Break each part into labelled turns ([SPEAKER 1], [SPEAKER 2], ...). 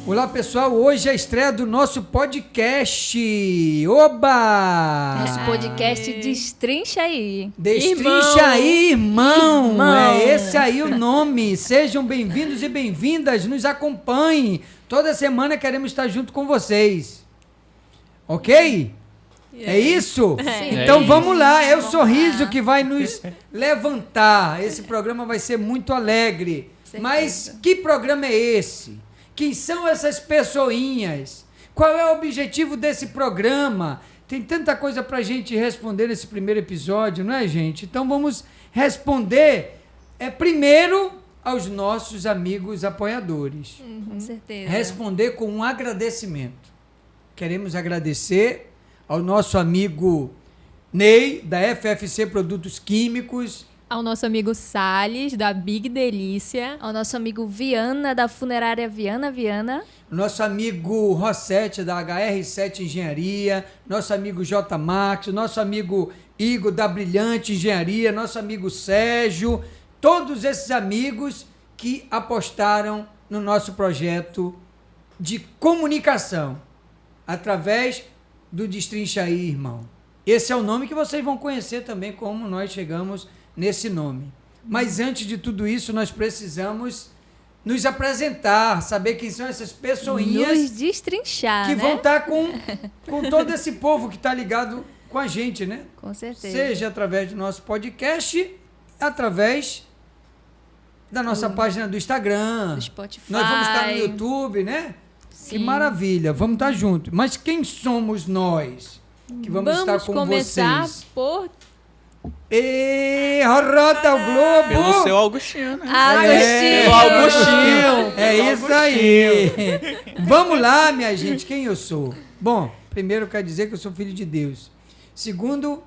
[SPEAKER 1] Olá, pessoal. Hoje é a estreia do nosso podcast. Oba!
[SPEAKER 2] Esse podcast destrincha aí.
[SPEAKER 1] Destrincha aí, irmão. É esse aí o nome. Sejam bem-vindos e bem-vindas. Nos acompanhem. Toda semana queremos estar junto com vocês. Ok? É isso? Então vamos lá. É o sorriso que vai nos levantar. Esse programa vai ser muito alegre. Mas que programa é esse? Quem são essas pessoinhas? Qual é o objetivo desse programa? Tem tanta coisa pra gente responder nesse primeiro episódio, não é, gente? Então vamos responder primeiro aos nossos amigos apoiadores.
[SPEAKER 2] Com certeza.
[SPEAKER 1] Responder com um agradecimento. Queremos agradecer ao nosso amigo Ney, da FFC Produtos Químicos.
[SPEAKER 3] Ao nosso amigo Salles, da Big Delícia.
[SPEAKER 2] Ao nosso amigo Viana, da Funerária Viana.
[SPEAKER 1] Nosso amigo Rossetti, da HR7 Engenharia. Nosso amigo J. Max. Nosso amigo Igor, da Brilhante Engenharia. Nosso amigo Sérgio. Todos esses amigos que apostaram no nosso projeto de comunicação através do Destrincha aí, irmão. Esse é o nome que vocês vão conhecer também, como nós chegamos nesse nome. Mas antes de tudo isso, nós precisamos nos apresentar, saber quem são essas pessoinhas
[SPEAKER 2] nos destrinchar,
[SPEAKER 1] que vão estar com todo esse povo que está ligado com a gente, né?
[SPEAKER 2] Com certeza.
[SPEAKER 1] Seja através do nosso podcast, através da nossa página do Instagram,
[SPEAKER 2] do Spotify.
[SPEAKER 1] Nós vamos estar no YouTube, né?
[SPEAKER 2] Sim.
[SPEAKER 1] Que maravilha, vamos estar juntos. Mas quem somos nós que vamos estar com
[SPEAKER 3] começar
[SPEAKER 1] vocês?
[SPEAKER 3] por...
[SPEAKER 1] E roda o globo.
[SPEAKER 4] Pelo seu Augustinho, né?
[SPEAKER 2] Agostinho.
[SPEAKER 4] Augustinho.
[SPEAKER 1] É isso aí. Vamos lá, minha gente, quem eu sou? Bom, primeiro eu quero dizer que eu sou filho de Deus. Segundo,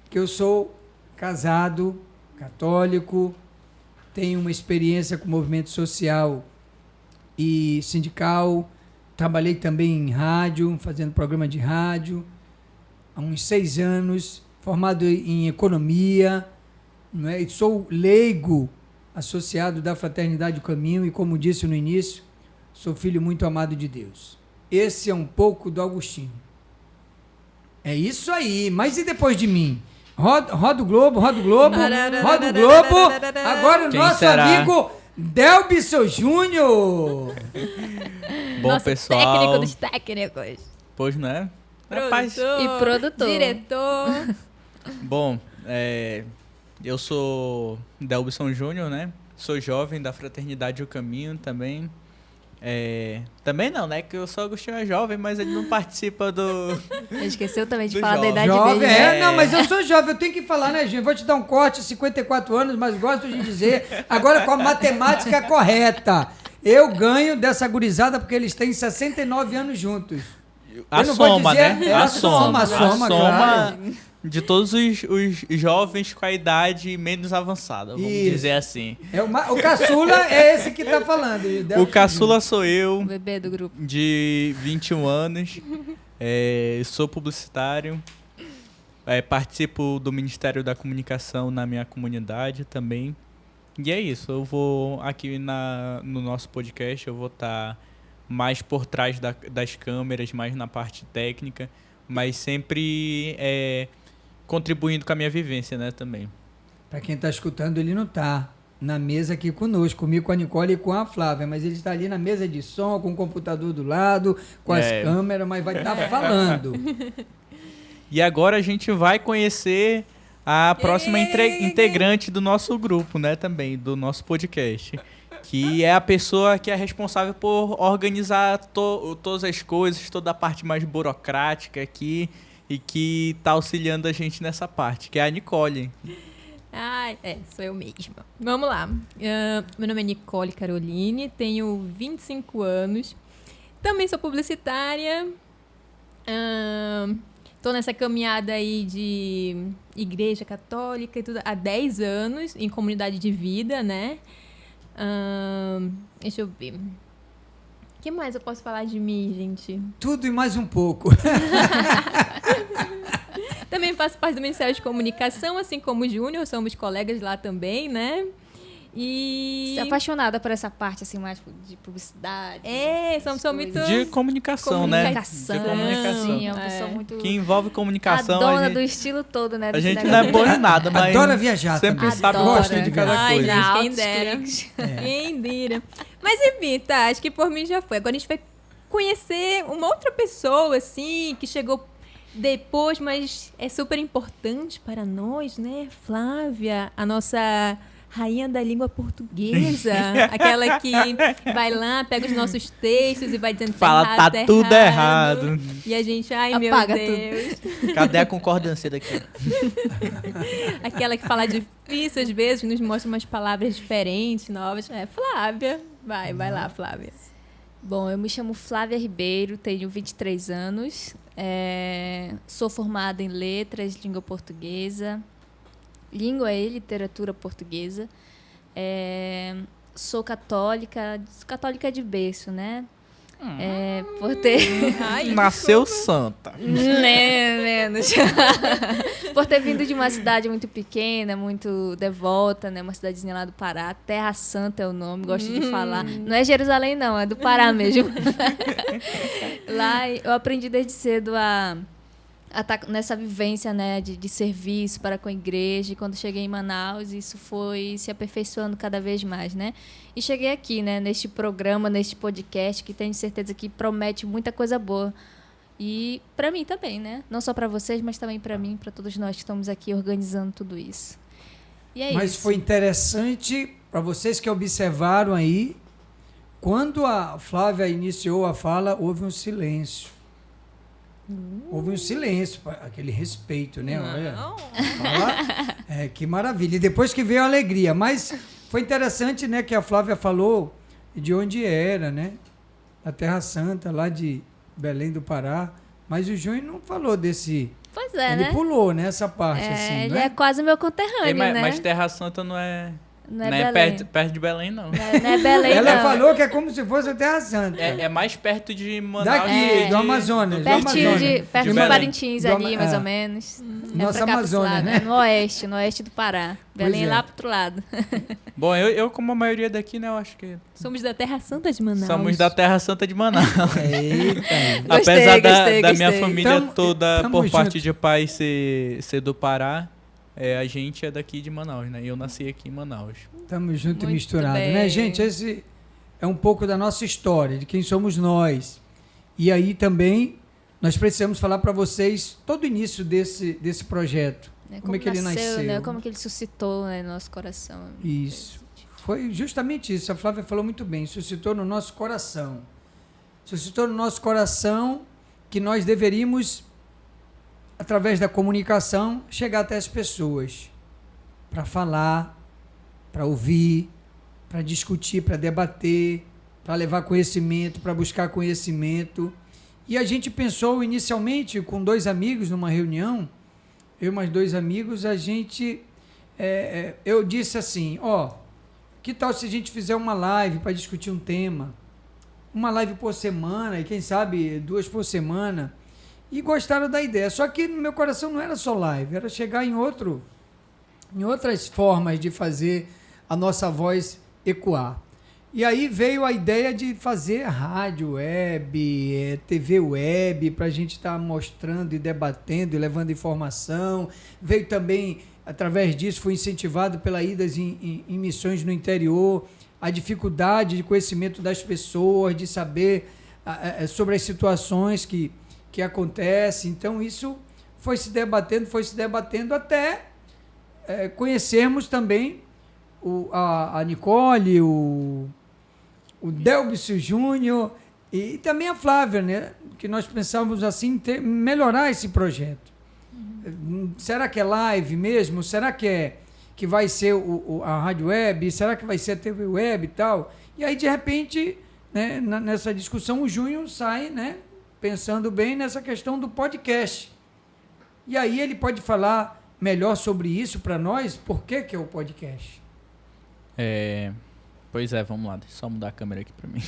[SPEAKER 1] que eu sou casado, católico, tenho uma experiência com movimento social e sindical, trabalhei também em rádio, fazendo programa de rádio, há uns 6 anos, formado em economia, não é? E sou leigo associado da Fraternidade do Caminho e, como disse no início, sou filho muito amado de Deus. Esse é um pouco do Augustinho. É isso aí, mas e depois de mim? Roda o globo, roda o globo, roda o globo. Agora o
[SPEAKER 4] Quem
[SPEAKER 1] nosso
[SPEAKER 4] será?
[SPEAKER 1] amigo Delbson Júnior.
[SPEAKER 4] Bom,
[SPEAKER 3] nosso
[SPEAKER 4] pessoal.
[SPEAKER 3] técnico dos técnicos.
[SPEAKER 4] Pois, né?
[SPEAKER 3] Produtor,
[SPEAKER 2] E produtor.
[SPEAKER 3] diretor.
[SPEAKER 4] Bom, eu sou Delbson Júnior, né? Sou jovem da Fraternidade do Caminho também. Também não, né? Que eu sou Agostinho é jovem, mas ele não participa do...
[SPEAKER 2] Ele esqueceu também de
[SPEAKER 4] Do
[SPEAKER 2] falar da
[SPEAKER 4] jovem.
[SPEAKER 2] idade
[SPEAKER 1] Jovem,
[SPEAKER 2] dele. né?
[SPEAKER 1] não, mas eu sou jovem, eu tenho que falar, né, gente? Vou te dar um corte, 54 anos, mas gosto de dizer, agora com a matemática correta. Eu ganho dessa gurizada porque eles têm 69 anos juntos.
[SPEAKER 4] A
[SPEAKER 1] Eu não vou
[SPEAKER 4] soma,
[SPEAKER 1] dizer-
[SPEAKER 4] né?
[SPEAKER 1] é a soma, claro.
[SPEAKER 4] De todos os jovens com a idade menos avançada, vamos
[SPEAKER 1] Isso.
[SPEAKER 4] dizer assim.
[SPEAKER 1] O caçula é esse que tá falando.
[SPEAKER 4] O caçula sou eu,
[SPEAKER 2] O bebê do grupo.
[SPEAKER 4] de 21 anos, sou publicitário, participo do Ministério da Comunicação na minha comunidade também. E é isso, eu vou aqui no nosso podcast, eu vou estar mais por trás das câmeras, mais na parte técnica, mas sempre contribuindo com a minha vivência, né, também.
[SPEAKER 1] Para quem tá escutando, ele não tá na mesa aqui conosco, comigo, com a Nicole e com a Flávia, mas ele está ali na mesa de som, com o computador do lado, com as câmeras, mas vai estar falando.
[SPEAKER 4] E agora a gente vai conhecer a próxima integrante do nosso grupo, né, também, do nosso podcast. Que é a pessoa que é responsável por organizar todas as coisas, toda a parte mais burocrática aqui e que está auxiliando a gente nessa parte, que é a Nicole.
[SPEAKER 3] Ai, sou eu mesma. Vamos lá. Meu nome é Nicole Caroline, tenho 25 anos. Também sou publicitária. Tô nessa caminhada aí de igreja católica e tudo há 10 anos, em comunidade de vida, né? Deixa eu ver. O que mais eu posso falar de mim, gente?
[SPEAKER 1] Tudo e mais um pouco.
[SPEAKER 3] Também faço parte do Ministério de Comunicação, assim como o Júnior, somos colegas lá também, né? E...
[SPEAKER 2] Você é apaixonada por essa parte, assim, mais de publicidade.
[SPEAKER 3] Somos muito...
[SPEAKER 4] De comunicação, né?
[SPEAKER 2] Comunicação.
[SPEAKER 4] De comunicação.
[SPEAKER 2] Sim, é uma pessoa muito...
[SPEAKER 4] Que envolve comunicação.
[SPEAKER 2] a dona
[SPEAKER 4] gente,
[SPEAKER 2] do estilo todo, né?
[SPEAKER 4] a
[SPEAKER 2] desse
[SPEAKER 4] gente
[SPEAKER 2] negócio.
[SPEAKER 4] não é boa em nada, mas
[SPEAKER 1] Adora viajar
[SPEAKER 4] sempre
[SPEAKER 1] também.
[SPEAKER 4] sabe
[SPEAKER 2] Adora.
[SPEAKER 4] gosta de cada
[SPEAKER 3] Ai,
[SPEAKER 4] coisa.
[SPEAKER 3] gente, quem
[SPEAKER 2] Altos
[SPEAKER 3] dera.
[SPEAKER 2] cliques.
[SPEAKER 3] Quem dera. Mas enfim, tá, acho que por mim já foi. Agora a gente vai conhecer uma outra pessoa, assim, que chegou depois, mas é super importante para nós, né? Flávia, a nossa rainha da língua portuguesa. Aquela que vai lá, pega os nossos textos e vai dizendo
[SPEAKER 4] Fala, tá tudo errado.
[SPEAKER 3] E a gente, ai
[SPEAKER 2] Apaga
[SPEAKER 3] meu Deus.
[SPEAKER 4] Cadê a concordância daqui?
[SPEAKER 3] Aquela que fala difícil às vezes, nos mostra umas palavras diferentes, novas. É, Flávia. Vai lá, Flávia.
[SPEAKER 2] Bom, eu me chamo Flávia Ribeiro, tenho 23 anos, sou formada em Letras, Língua Portuguesa, Língua e Literatura Portuguesa, sou católica de berço, né? Por ter...
[SPEAKER 4] Nasceu santa.
[SPEAKER 2] Menos. Por ter vindo de uma cidade muito pequena, muito devota, né? Uma cidadezinha lá do Pará. Terra Santa é o nome, gosto de falar. Não é Jerusalém, não, é do Pará mesmo. Lá eu aprendi desde cedo a estar nessa vivência, né, de serviço para com a igreja. E quando cheguei em Manaus, isso foi se aperfeiçoando cada vez mais, né? E cheguei aqui, né, neste programa, neste podcast, que tenho certeza que promete muita coisa boa. E para mim também, né? Não só para vocês, mas também para mim, para todos nós que estamos aqui organizando tudo isso. E é
[SPEAKER 1] Mas
[SPEAKER 2] isso.
[SPEAKER 1] foi interessante, para vocês que observaram aí, quando a Flávia iniciou a fala, houve um silêncio. Houve um silêncio, aquele respeito, né? Olha, fala, que maravilha. E depois que veio a alegria. Mas foi interessante, né, que a Flávia falou de onde era, né? Da Terra Santa, lá de Belém do Pará. Mas o Júnior não falou desse...
[SPEAKER 2] Pois é,
[SPEAKER 1] ele
[SPEAKER 2] né?
[SPEAKER 1] pulou nessa parte, assim,
[SPEAKER 2] Ele
[SPEAKER 1] né?
[SPEAKER 2] é quase meu conterrâneo, né?
[SPEAKER 4] Mas Terra Santa não é
[SPEAKER 2] Não é Belém.
[SPEAKER 4] perto de Belém, não.
[SPEAKER 2] Não é Belém,
[SPEAKER 1] Ela
[SPEAKER 2] não.
[SPEAKER 1] falou que é como se fosse a Terra Santa.
[SPEAKER 4] É mais perto de Manaus.
[SPEAKER 1] Daqui, do Amazonas. do
[SPEAKER 2] Pertinho
[SPEAKER 1] Amazonas.
[SPEAKER 2] perto de
[SPEAKER 4] Belém.
[SPEAKER 2] Parintins
[SPEAKER 1] Do
[SPEAKER 2] ali,
[SPEAKER 1] Ama-
[SPEAKER 2] mais
[SPEAKER 1] é.
[SPEAKER 2] ou menos.
[SPEAKER 1] Nossa
[SPEAKER 2] pra cá, pra esse
[SPEAKER 1] Amazônia,
[SPEAKER 2] lado,
[SPEAKER 1] né?
[SPEAKER 2] No oeste do Pará. Belém
[SPEAKER 1] é.
[SPEAKER 2] lá pro outro lado.
[SPEAKER 4] Bom, eu como a maioria daqui, né, eu acho que
[SPEAKER 3] Somos da Terra Santa de Manaus.
[SPEAKER 4] somos da Terra Santa de Manaus.
[SPEAKER 1] Eita.
[SPEAKER 2] Gostei,
[SPEAKER 4] Apesar
[SPEAKER 2] gostei,
[SPEAKER 4] da minha
[SPEAKER 2] gostei.
[SPEAKER 4] família
[SPEAKER 1] Tamo-
[SPEAKER 4] toda,
[SPEAKER 1] tamo
[SPEAKER 4] por parte
[SPEAKER 1] junto.
[SPEAKER 4] de pai, ser do Pará, a gente é daqui de Manaus, né? Eu nasci aqui em Manaus.
[SPEAKER 1] Estamos juntos e
[SPEAKER 3] Muito
[SPEAKER 1] misturados,
[SPEAKER 3] bem.
[SPEAKER 1] né, gente? Esse é um pouco da nossa história, de quem somos nós. E aí também nós precisamos falar para vocês todo o início desse projeto.
[SPEAKER 2] Né?
[SPEAKER 1] Como é que ele nasceu?
[SPEAKER 2] Né? Como que ele suscitou, né, no nosso coração.
[SPEAKER 1] Isso. Foi justamente isso. A Flávia falou muito bem. Suscitou no nosso coração. Suscitou no nosso coração que nós deveríamos, através da comunicação, chegar até as pessoas para falar, para ouvir, para discutir, para debater, para levar conhecimento, para buscar conhecimento. E a gente pensou inicialmente com 2 amigos numa reunião, eu e mais 2 amigos, a gente, eu disse assim, que tal se a gente fizer uma live para discutir um tema? Uma live por semana, e quem sabe 2 por semana. E gostaram da ideia. Só que no meu coração não era só live, era chegar em outras formas de fazer a nossa voz ecoar. E aí veio a ideia de fazer rádio web, TV web, para a gente estar mostrando e debatendo e levando informação. Veio também, através disso, foi incentivado pela idas em missões no interior, a dificuldade de conhecimento das pessoas, de saber sobre as situações que acontecem. Então, isso foi se debatendo até conhecermos também a Nicole, o Delbício Júnior e também a Flávia, né? Que nós pensávamos assim, melhorar esse projeto. Será que é live mesmo? Será que vai ser a rádio web? Será que vai ser a TV web e tal? E aí, de repente, né, nessa discussão, o Júnior sai, né, pensando bem nessa questão do podcast. E aí ele pode falar melhor sobre isso para nós? Por que é o podcast?
[SPEAKER 4] Pois é, vamos lá, deixa eu só mudar a câmera aqui pra mim.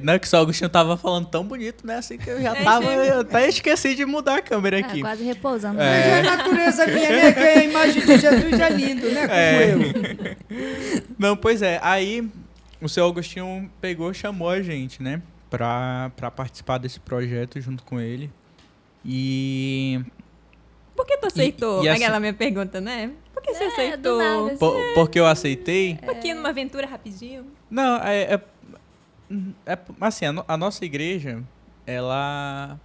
[SPEAKER 4] Não, que só o Agostinho tava falando tão bonito, né? Assim que eu já tava. Eu até esqueci de mudar a câmera aqui.
[SPEAKER 2] Quase repousando.
[SPEAKER 1] Mas é a natureza minha, né? Que a imagem de Jesus é lindo, né? Como eu.
[SPEAKER 4] Não, pois é. Aí o seu Agostinho pegou, chamou a gente, né? Pra participar desse projeto junto com ele. E...
[SPEAKER 3] Por que tu aceitou?
[SPEAKER 4] E assim-
[SPEAKER 3] Aquela minha pergunta, né? Por que você
[SPEAKER 2] Do
[SPEAKER 3] aceitou?
[SPEAKER 2] nada, assim.
[SPEAKER 4] Porque eu aceitei...
[SPEAKER 3] Aqui numa aventura rapidinho.
[SPEAKER 4] Não, assim, a nossa igreja, ela...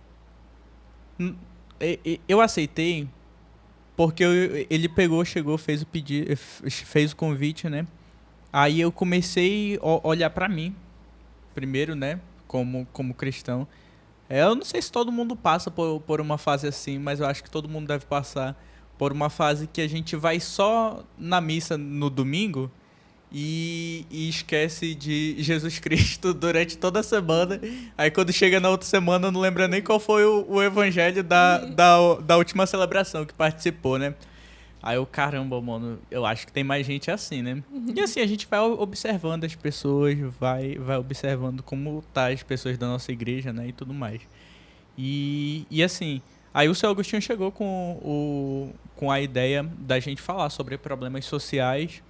[SPEAKER 4] Eu aceitei porque ele pegou, chegou, fez o pedido, fez o convite, né? Aí eu comecei a olhar pra mim, primeiro, né? Como cristão. Eu não sei se todo mundo passa por uma fase assim, mas eu acho que todo mundo deve passar por uma fase que a gente vai só na missa no domingo e esquece de Jesus Cristo durante toda a semana. Aí quando chega na outra semana não lembra nem qual foi o evangelho da última celebração que participou, né? Aí eu, caramba, mano, eu acho que tem mais gente assim, né? E assim, a gente vai observando as pessoas, vai observando como tá as pessoas da nossa igreja, né? E tudo mais. E assim, aí o seu Agostinho chegou com a ideia da gente falar sobre problemas sociais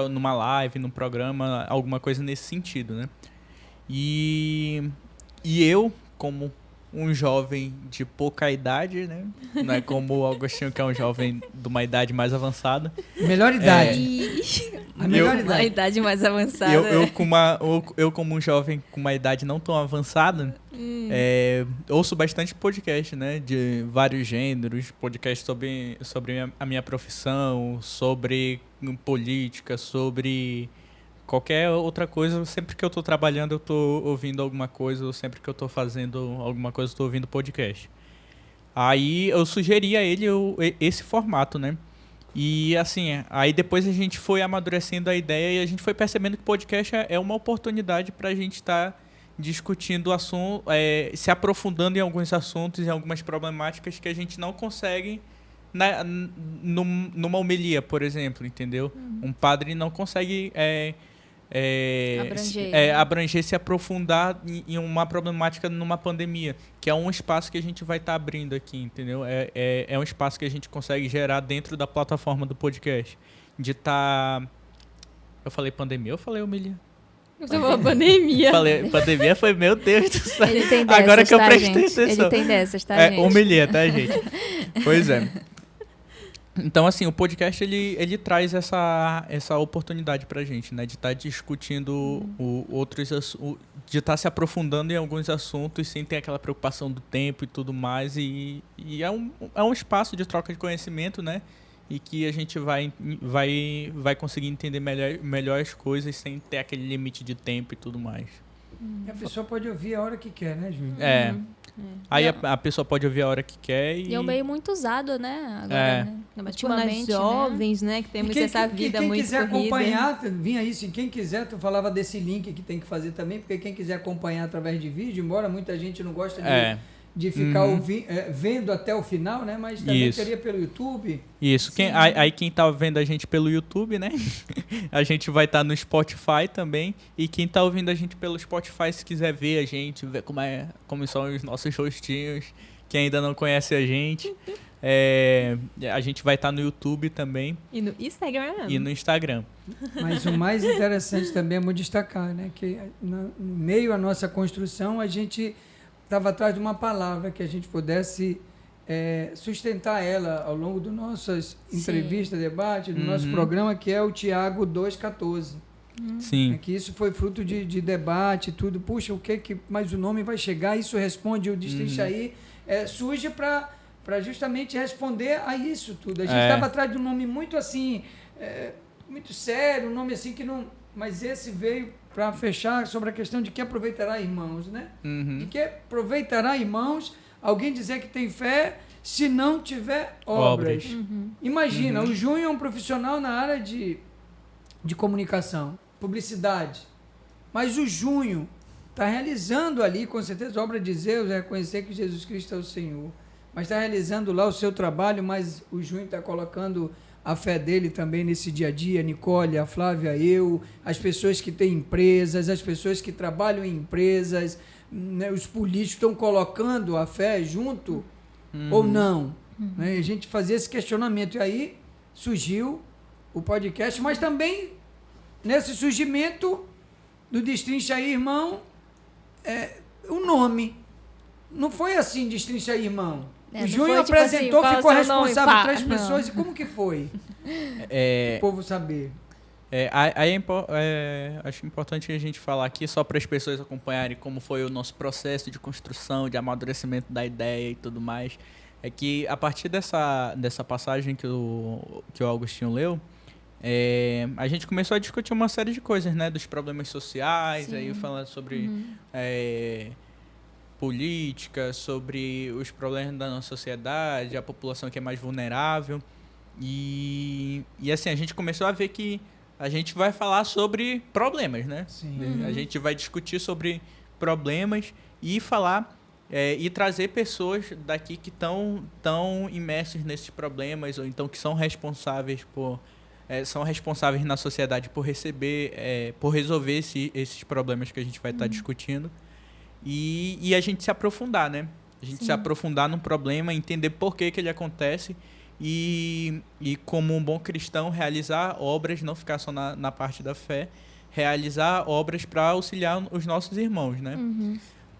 [SPEAKER 4] numa live, num programa, alguma coisa nesse sentido, né? E eu, como um jovem de pouca idade, né? Não é como o Agostinho, que é um jovem de uma idade mais avançada.
[SPEAKER 1] Melhor idade. A melhor
[SPEAKER 2] A
[SPEAKER 1] idade.
[SPEAKER 2] idade mais avançada.
[SPEAKER 4] Eu como um jovem com uma idade não tão avançada, ouço bastante podcast, né? De vários gêneros, podcast sobre a minha profissão, sobre política, sobre qualquer outra coisa. Sempre que eu tô trabalhando, eu tô ouvindo alguma coisa, ou sempre que eu tô fazendo alguma coisa, eu tô ouvindo podcast. Aí eu sugeri a ele esse formato, né? E assim, aí depois a gente foi amadurecendo a ideia e a gente foi percebendo que podcast é uma oportunidade pra gente estar discutindo assunto, se aprofundando em alguns assuntos, em algumas problemáticas que a gente não consegue numa homilia, por exemplo, entendeu? Um padre não consegue abranger, se aprofundar em uma problemática numa pandemia, que é um espaço que a gente vai estar abrindo aqui, entendeu? É um espaço que a gente consegue gerar dentro da plataforma do podcast. De estar... Eu falei pandemia ou falei homilia?
[SPEAKER 3] Você falou pandemia.
[SPEAKER 4] Falei, pandemia foi, meu Deus do céu.
[SPEAKER 2] Ele tem dessas,
[SPEAKER 4] Agora que eu
[SPEAKER 2] tá,
[SPEAKER 4] prestei
[SPEAKER 2] gente?
[SPEAKER 4] atenção.
[SPEAKER 2] Ele tem dessas, tá, gente?
[SPEAKER 4] Homilia, tá, gente? Pois é. Então, assim, o podcast, ele traz essa oportunidade pra gente, né? De estar discutindo de estar se aprofundando em alguns assuntos sem ter aquela preocupação do tempo e tudo mais. E é um espaço de troca de conhecimento, né? E que a gente vai conseguir entender melhor as coisas sem ter aquele limite de tempo e tudo mais.
[SPEAKER 1] A pessoa pode ouvir a hora que quer, né, Júnior?
[SPEAKER 4] Aí a pessoa pode ouvir a hora que quer
[SPEAKER 2] E é um meio muito usado, né? Agora, né?
[SPEAKER 3] Mas tipo, nós jovens, né? Que temos essa vida
[SPEAKER 1] quem
[SPEAKER 3] muito
[SPEAKER 1] quiser
[SPEAKER 3] corrida.
[SPEAKER 1] acompanhar, vinha isso. Quem quiser, tu falava desse link que tem que fazer também, porque quem quiser acompanhar através de vídeo, embora muita gente não gosta de ficar vendo até o final, né? Mas também teria pelo YouTube.
[SPEAKER 4] Isso. Quem tá vendo a gente pelo YouTube, né? A gente vai estar no Spotify também. E quem tá ouvindo a gente pelo Spotify, se quiser ver a gente, ver como são os nossos rostinhos, que ainda não conhece a gente, a gente vai estar no YouTube também.
[SPEAKER 3] E no Instagram.
[SPEAKER 4] E no Instagram.
[SPEAKER 1] Mas o mais interessante também é muito destacar, né? Que no meio à nossa construção, a gente estava atrás de uma palavra que a gente pudesse sustentar ela ao longo das nossas entrevistas, debates, do nosso programa, que é o Tiago 2,14.
[SPEAKER 4] Sim.
[SPEAKER 1] Que isso foi fruto de debate, tudo. Puxa, mas o nome vai chegar, isso responde, o Destrincha aí, surge para justamente responder a isso tudo. A gente estava atrás de um nome muito assim, muito sério, um nome assim que não... Mas esse veio para fechar sobre a questão de que aproveitará irmãos, né? De que aproveitará irmãos alguém dizer que tem fé se não tiver obras. Imagina, o Júnior é um profissional na área de comunicação, publicidade, mas o Júnior está realizando ali, com certeza, a obra de Zeus, reconhecer que Jesus Cristo é o Senhor, mas está realizando lá o seu trabalho, mas o Júnior está colocando a fé dele também nesse dia a dia, Nicole, a Flávia, eu, as pessoas que têm empresas, as pessoas que trabalham em empresas, né, os políticos estão colocando a fé junto ou não? Né? A gente fazia esse questionamento. E aí surgiu o podcast, mas também nesse surgimento do Destrincha aí, irmão, o nome. Não foi assim, Destrincha aí, irmão. O Júnior apresentou,
[SPEAKER 2] tipo assim,
[SPEAKER 1] ficou responsável por 3
[SPEAKER 2] não.
[SPEAKER 1] pessoas. E como que foi? O povo saber.
[SPEAKER 4] Acho importante a gente falar aqui, só para as pessoas acompanharem como foi o nosso processo de construção, de amadurecimento da ideia e tudo mais. É que a partir dessa passagem que o Augustinho leu, a gente começou a discutir uma série de coisas, né? Dos problemas sociais,
[SPEAKER 2] Sim.
[SPEAKER 4] aí falando sobre política, sobre os problemas da nossa sociedade, a população que é mais vulnerável. E assim, a gente começou a ver que a gente vai falar sobre problemas, né?
[SPEAKER 1] Sim.
[SPEAKER 4] A gente vai discutir sobre problemas e falar e trazer pessoas daqui que estão imersos nesses problemas, ou então que são responsáveis na sociedade por resolver esses problemas que a gente vai estar discutindo. E a gente se aprofundar, né? A gente se aprofundar num problema, entender por que ele acontece e como um bom cristão, realizar obras, não ficar só na parte da fé, realizar obras para auxiliar os nossos irmãos, né?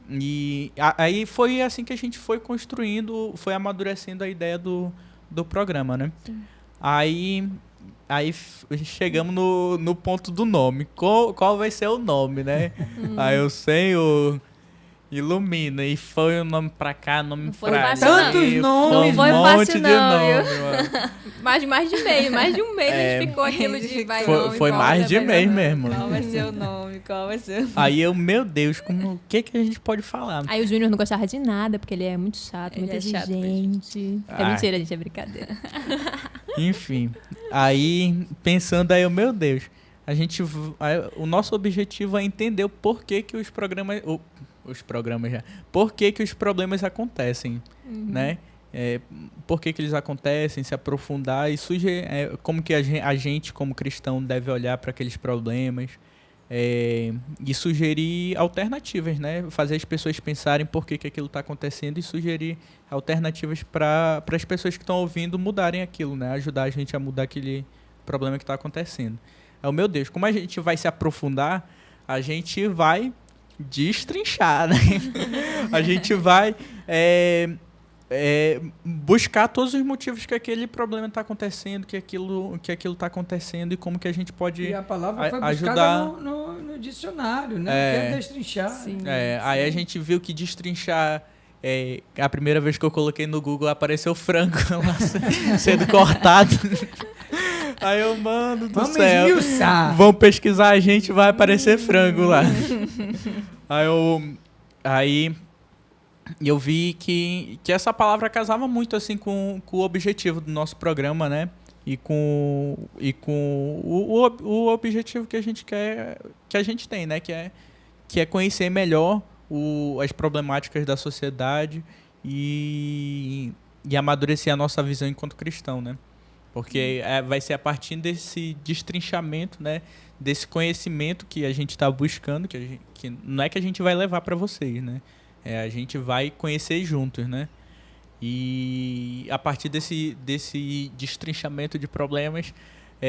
[SPEAKER 4] E aí foi assim que a gente foi construindo, foi amadurecendo a ideia do programa, né? Aí chegamos no ponto do nome. Qual vai ser o nome, né? Aí o Senhor ilumina. E foi um nome pra cá, nome pra ali.
[SPEAKER 1] Tantos nomes.
[SPEAKER 2] Não foi
[SPEAKER 4] um
[SPEAKER 2] fácil,
[SPEAKER 4] monte de
[SPEAKER 2] não,
[SPEAKER 4] nome.
[SPEAKER 3] Mais de um mês a gente ficou aquilo de vai nome,
[SPEAKER 4] Foi
[SPEAKER 3] volta,
[SPEAKER 4] mais de
[SPEAKER 3] vai
[SPEAKER 4] mês
[SPEAKER 3] nome.
[SPEAKER 4] mesmo.
[SPEAKER 2] Qual vai ser o nome? Qual vai ser?
[SPEAKER 4] Aí meu Deus, o que a gente pode falar?
[SPEAKER 3] Aí o Júnior não gostava de nada, porque ele é muito chato,
[SPEAKER 2] Ele
[SPEAKER 3] muito
[SPEAKER 2] é chato
[SPEAKER 3] exigente. É mentira, gente, é brincadeira.
[SPEAKER 4] Enfim, aí pensando aí, meu Deus, o nosso objetivo é entender o porquê que os problemas acontecem, né? Por que eles acontecem, se aprofundar e sugerir como que a gente como cristão deve olhar para aqueles problemas e sugerir alternativas, né? Fazer as pessoas pensarem por que aquilo está acontecendo e sugerir alternativas para as pessoas que estão ouvindo mudarem aquilo, né? Ajudar a gente a mudar aquele problema que está acontecendo. Meu Deus, como a gente vai se aprofundar, a gente vai destrinchar, né? A gente vai buscar todos os motivos que aquele problema está acontecendo, que aquilo está acontecendo e como que a gente pode
[SPEAKER 1] E a palavra foi buscada
[SPEAKER 4] ajudar
[SPEAKER 1] no dicionário, né? Que é destrinchar.
[SPEAKER 3] Sim.
[SPEAKER 4] Aí a gente viu que destrinchar, a primeira vez que eu coloquei no Google apareceu frango lá sendo cortado. Aí eu, mano do
[SPEAKER 1] Vamos
[SPEAKER 4] céu,
[SPEAKER 1] esmiuçar.
[SPEAKER 4] vão pesquisar a gente, vai aparecer frango lá. Aí eu vi que essa palavra casava muito assim com o objetivo do nosso programa, né? E com o objetivo que a gente quer, que a gente tem, né? Que é conhecer melhor as problemáticas da sociedade e amadurecer a nossa visão enquanto cristão, né? Porque vai ser a partir desse destrinchamento, né? Desse conhecimento que a gente está buscando, que não é que a gente vai levar para vocês, né? A gente vai conhecer juntos, né? E a partir desse destrinchamento de problemas,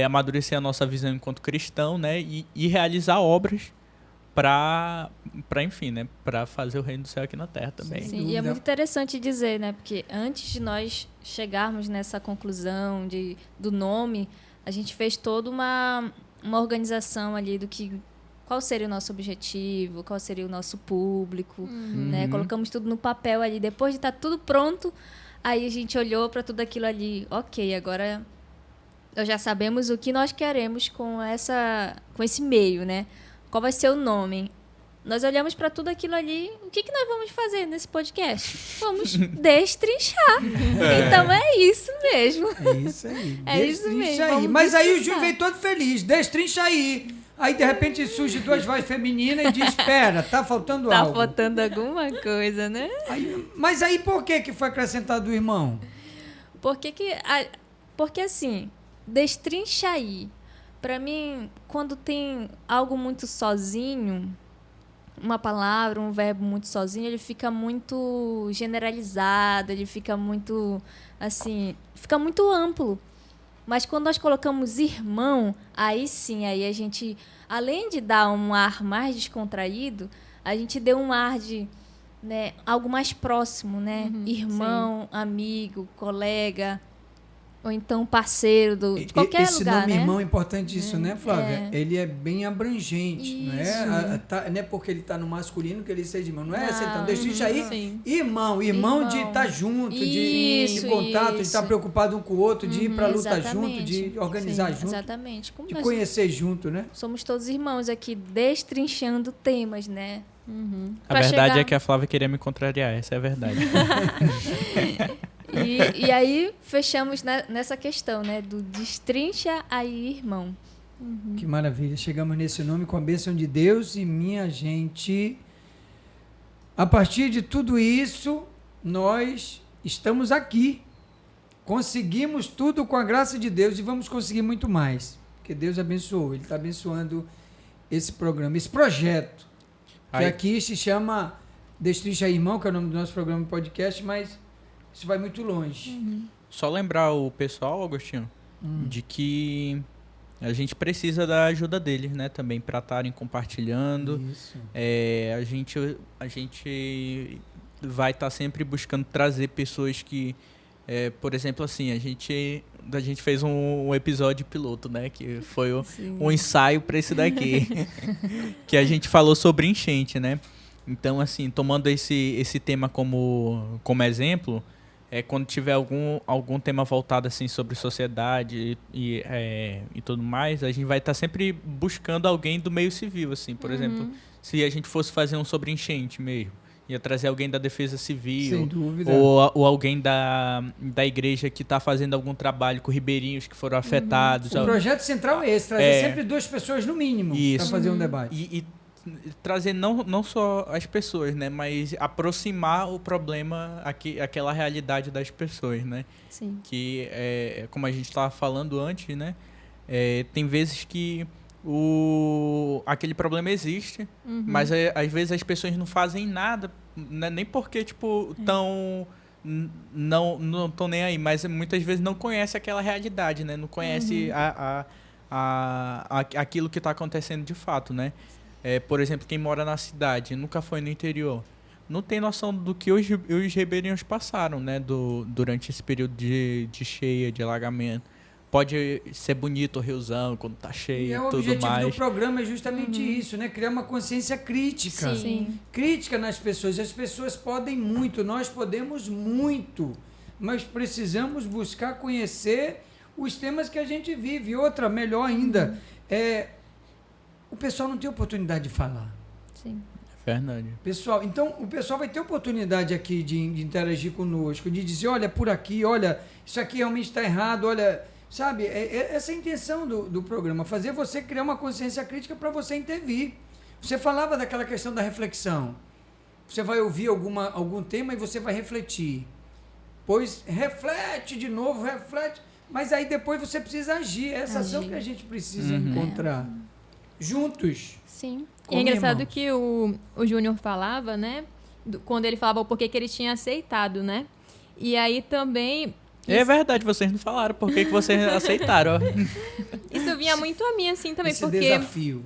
[SPEAKER 4] amadurecer a nossa visão enquanto cristão, né? E realizar obras para enfim, né? Para fazer o reino do céu aqui na terra também.
[SPEAKER 2] Sim, e é muito interessante dizer, né? Porque antes de nós chegarmos nessa conclusão do nome, a gente fez toda uma organização ali qual seria o nosso objetivo, qual seria o nosso público, né? Colocamos tudo no papel ali. Depois de estar tudo pronto, aí a gente olhou para tudo aquilo ali. Ok, agora nós já sabemos o que nós queremos com esse meio, né? Qual vai ser o nome? Nós olhamos para tudo aquilo ali. O que nós vamos fazer nesse podcast? Vamos destrinchar. Então é isso mesmo.
[SPEAKER 1] É isso aí.
[SPEAKER 2] É isso mesmo.
[SPEAKER 1] Aí.
[SPEAKER 2] Vamos
[SPEAKER 1] Mas aí o
[SPEAKER 2] destrinchar.
[SPEAKER 1] Júnior veio todo feliz. Destrincha aí. Aí, de repente, surge 2 vozes femininas e diz, espera, tá faltando
[SPEAKER 2] Tá
[SPEAKER 1] algo.
[SPEAKER 2] faltando alguma coisa, né?
[SPEAKER 1] Mas aí por que foi acrescentado o irmão?
[SPEAKER 2] Porque assim, destrincha aí. Para mim, quando tem algo muito sozinho, uma palavra, um verbo muito sozinho, ele fica muito generalizado, ele fica muito, assim, fica muito amplo. Mas quando nós colocamos irmão, aí sim, aí a gente, além de dar um ar mais descontraído, a gente deu um ar de, né, algo mais próximo, né? Irmão, amigo, colega, ou então parceiro de qualquer
[SPEAKER 1] Esse
[SPEAKER 2] lugar,
[SPEAKER 1] nome
[SPEAKER 2] né?
[SPEAKER 1] irmão é importante isso, né, Flávia?
[SPEAKER 2] É.
[SPEAKER 1] Ele é bem abrangente, não é? Não é porque ele está no masculino que ele seja irmão, não é? Assim, então, deixa aí,
[SPEAKER 3] Sim.
[SPEAKER 1] irmão de estar junto, de
[SPEAKER 2] Isso,
[SPEAKER 1] contato, de
[SPEAKER 2] isso.
[SPEAKER 1] estar preocupado um com o outro, de ir para a luta junto,
[SPEAKER 2] exatamente.
[SPEAKER 1] de organizar junto,
[SPEAKER 2] Exatamente. Como
[SPEAKER 1] de
[SPEAKER 2] nós
[SPEAKER 1] conhecer junto, né?
[SPEAKER 2] somos todos irmãos aqui, destrinchando temas, né?
[SPEAKER 4] A
[SPEAKER 2] Pra
[SPEAKER 4] verdade
[SPEAKER 2] chegar-
[SPEAKER 4] é que a Flávia queria me contrariar, essa é a verdade.
[SPEAKER 2] E aí fechamos nessa questão, né? Do destrincha aí, irmão.
[SPEAKER 1] Que maravilha. Chegamos nesse nome com a bênção de Deus e minha gente. A partir de tudo isso, nós estamos aqui. Conseguimos tudo com a graça de Deus e vamos conseguir muito mais. Porque Deus abençoou. Ele está abençoando esse programa, esse projeto. Que
[SPEAKER 4] Aí-
[SPEAKER 1] aqui se chama Destrincha aí, Irmão, que é o nome do nosso programa de podcast, mas isso vai muito longe.
[SPEAKER 4] Só lembrar o pessoal, Agostinho, de que a gente precisa da ajuda deles, né? Também para estarem compartilhando.
[SPEAKER 1] Isso.
[SPEAKER 4] A gente vai estar sempre buscando trazer pessoas que, por exemplo, assim, a gente fez um episódio piloto, né? Que foi um ensaio para esse daqui, que a gente falou sobre enchente, né? Então, assim, tomando esse tema como exemplo, quando tiver algum tema voltado assim sobre sociedade e tudo mais, a gente vai estar sempre buscando alguém do meio civil, assim, por exemplo, se a gente fosse fazer um sobre enchente mesmo, ia trazer alguém da Defesa Civil,
[SPEAKER 1] Sem dúvida.
[SPEAKER 4] ou alguém da igreja que está fazendo algum trabalho com ribeirinhos que foram afetados.
[SPEAKER 1] O projeto central é esse, trazer sempre 2 pessoas no mínimo para
[SPEAKER 4] Isso.
[SPEAKER 1] fazer um debate.
[SPEAKER 4] E trazer não só as pessoas, né, mas aproximar o problema aquela realidade das pessoas, né?
[SPEAKER 3] Sim.
[SPEAKER 4] Que como a gente estava falando antes, né, tem vezes que aquele problema existe, mas às vezes as pessoas não fazem nada, né, nem porque tipo não estão nem aí, mas muitas vezes não conhece aquela realidade, né? Não conhece aquilo que está acontecendo de fato, né? Por exemplo, quem mora na cidade, nunca foi no interior, não tem noção do que os ribeirinhos passaram, né? Durante esse período de cheia, de alagamento. Pode ser bonito o riozão quando tá cheio
[SPEAKER 1] E
[SPEAKER 4] e
[SPEAKER 1] o
[SPEAKER 4] tudo
[SPEAKER 1] objetivo
[SPEAKER 4] mais.
[SPEAKER 1] do programa é justamente isso, né? Criar uma consciência crítica.
[SPEAKER 2] Sim.
[SPEAKER 1] Crítica nas pessoas. As pessoas podem muito, nós podemos muito, mas precisamos buscar conhecer os temas que a gente vive. Outra, melhor ainda, o pessoal não tem oportunidade de falar.
[SPEAKER 2] Sim.
[SPEAKER 4] Verdade.
[SPEAKER 1] Pessoal, então o pessoal vai ter oportunidade aqui de interagir conosco, de dizer, olha, por aqui, olha, isso aqui realmente está errado, olha, sabe? Essa é a intenção do programa, fazer você criar uma consciência crítica para você intervir. Você falava daquela questão da reflexão. Você vai ouvir algum tema e você vai refletir. Pois reflete de novo, mas aí depois você precisa agir. É essa ação que a gente precisa encontrar. Juntos.
[SPEAKER 2] Sim.
[SPEAKER 3] E é engraçado
[SPEAKER 1] irmãos.
[SPEAKER 3] que o Júnior falava, né? Quando ele falava o porquê que ele tinha aceitado, né? E aí também...
[SPEAKER 4] É verdade, vocês não falaram por que vocês aceitaram. Ó.
[SPEAKER 3] Isso vinha muito a mim, assim, também,
[SPEAKER 1] Esse
[SPEAKER 3] porque...
[SPEAKER 1] desafio.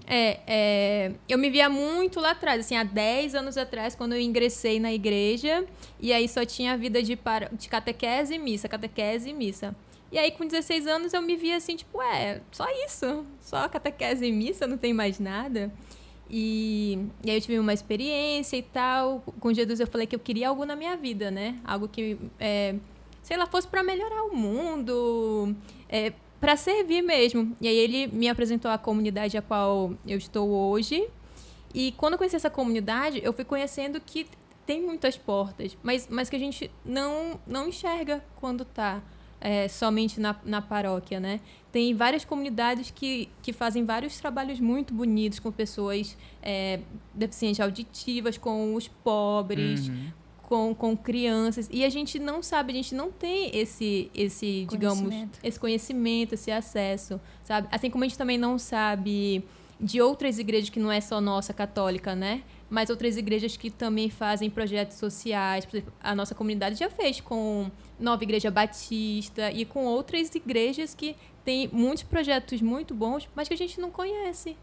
[SPEAKER 3] Eu me via muito lá atrás, assim, há 10 anos atrás, quando eu ingressei na igreja, e aí só tinha a vida de catequese e missa. E aí, com 16 anos, eu me via assim, tipo, só isso, só catequese e missa, não tem mais nada. E aí eu tive uma experiência e tal, com Jesus eu falei que eu queria algo na minha vida, né? Algo que, sei lá, fosse para melhorar o mundo, para servir mesmo. E aí ele me apresentou a comunidade a qual eu estou hoje. E quando eu conheci essa comunidade, eu fui conhecendo que tem muitas portas, mas que a gente não enxerga quando está somente na paróquia, né? Tem várias comunidades que fazem vários trabalhos muito bonitos com pessoas deficientes auditivas, com os pobres, com crianças. E a gente não sabe, a gente não tem digamos, esse conhecimento, esse acesso, sabe? Assim como a gente também não sabe de outras igrejas que não é só nossa, católica, né? Mas outras igrejas que também fazem projetos sociais. Por exemplo, a nossa comunidade já fez com Nova Igreja Batista e com outras igrejas que têm muitos projetos muito bons, mas que a gente não conhece.